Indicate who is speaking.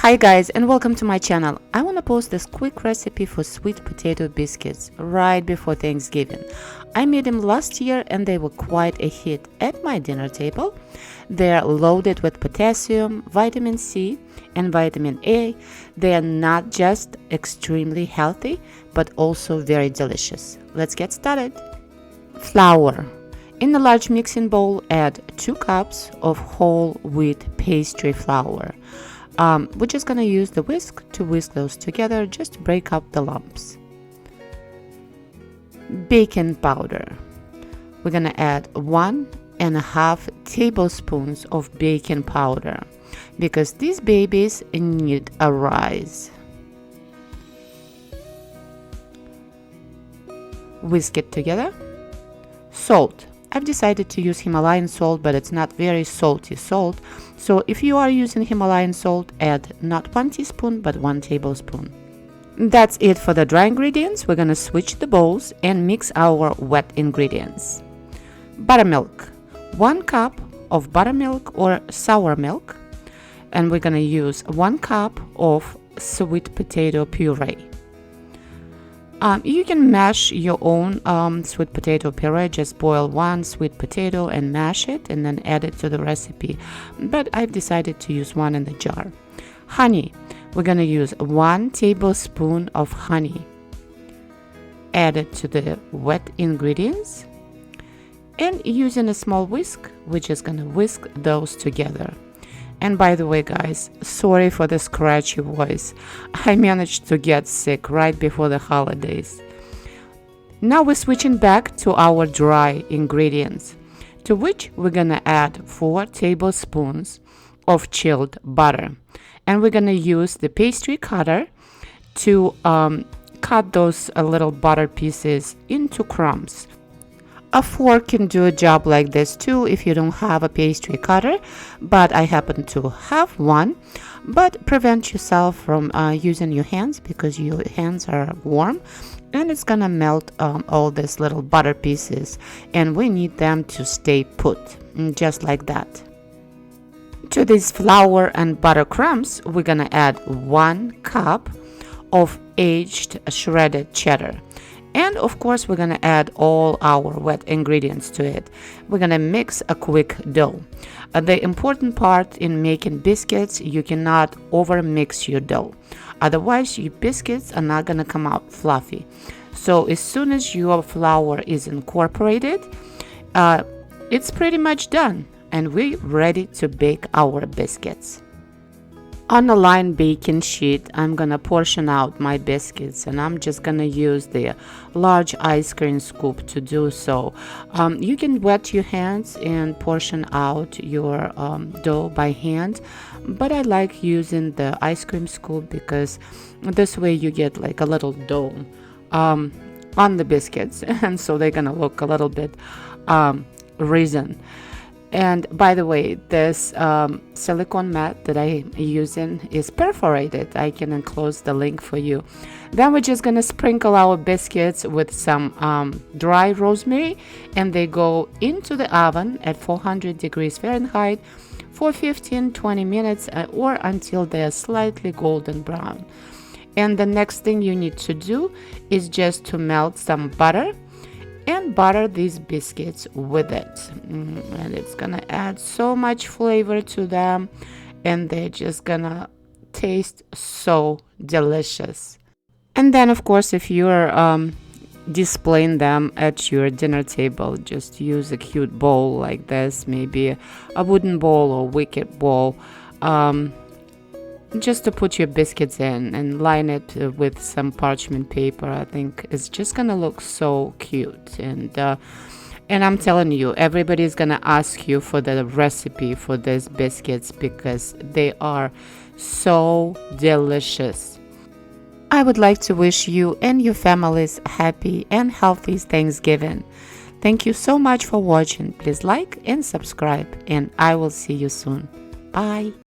Speaker 1: Hi guys, and welcome to my channel. I want to post this quick recipe for sweet potato biscuits right before Thanksgiving. I made them last year and they were quite a hit at my dinner table. They're loaded with potassium, vitamin C and vitamin A. They are not just extremely healthy but also very delicious. Let's get started. Flour. In a large mixing bowl, add 2 cups of whole wheat pastry flour. We're just going to use the whisk to whisk those together just to break up the lumps. Baking powder. We're going to add 1.5 tablespoons of baking powder because these babies need a rise. Whisk it together. Salt. I've decided to use Himalayan salt, but it's not very salty salt. So if you are using Himalayan salt, add not 1 teaspoon, but 1 tablespoon. That's it for the dry ingredients. We're going to switch the bowls and mix our wet ingredients. Buttermilk. 1 cup of buttermilk or sour milk. And we're going to use 1 cup of sweet potato puree. You can mash your own sweet potato puree. Just boil 1 sweet potato and mash it and then add it to the recipe. But I've decided to use 1 in the jar. Honey. We're going to use 1 tablespoon of honey. Add it to the wet ingredients. And using a small whisk, we're just going to whisk those together. And by the way, guys, sorry for the scratchy voice. I managed to get sick right before the holidays. Now we're switching back to our dry ingredients, to which we're gonna add 4 tablespoons of chilled butter. And we're gonna use the pastry cutter to cut those little butter pieces into crumbs. A fork can do a job like this too if you don't have a pastry cutter, but I happen to have one. But prevent yourself from using your hands because your hands are warm and it's gonna melt all these little butter pieces, and we need them to stay put, just like that. To these flour and butter crumbs, we're gonna add 1 cup of aged shredded cheddar. And of course, we're going to add all our wet ingredients to it. We're going to mix a quick dough. The important part in making biscuits, you cannot over mix your dough. Otherwise, your biscuits are not going to come out fluffy. So as soon as your flour is incorporated, it's pretty much done. And we're ready to bake our biscuits. On a lined baking sheet, I'm gonna portion out my biscuits, and I'm just gonna use the large ice cream scoop to do so. You can wet your hands and portion out your dough by hand, but I like using the ice cream scoop because this way you get like a little dome on the biscuits, and so they're gonna look a little bit risen. And by the way, this silicone mat that I'm using is perforated. I can enclose the link for you. Then we're just gonna sprinkle our biscuits with some dry rosemary, and they go into the oven at 400 degrees Fahrenheit for 15-20 minutes or until they're slightly golden brown. And the next thing you need to do is just to melt some butter and butter these biscuits with it, and it's gonna add so much flavor to them, and they're just gonna taste so delicious. And then of course, if you're displaying them at your dinner table, just use a cute bowl like this, maybe a wooden bowl or wicker bowl, just to put your biscuits in and line it with some parchment paper. I think it's just gonna look so cute, and I'm telling you, everybody's gonna ask you for the recipe for these biscuits because they are so delicious. I would like to wish you and your families happy and healthy Thanksgiving. Thank you so much for watching. Please like and subscribe, and I will see you soon. Bye.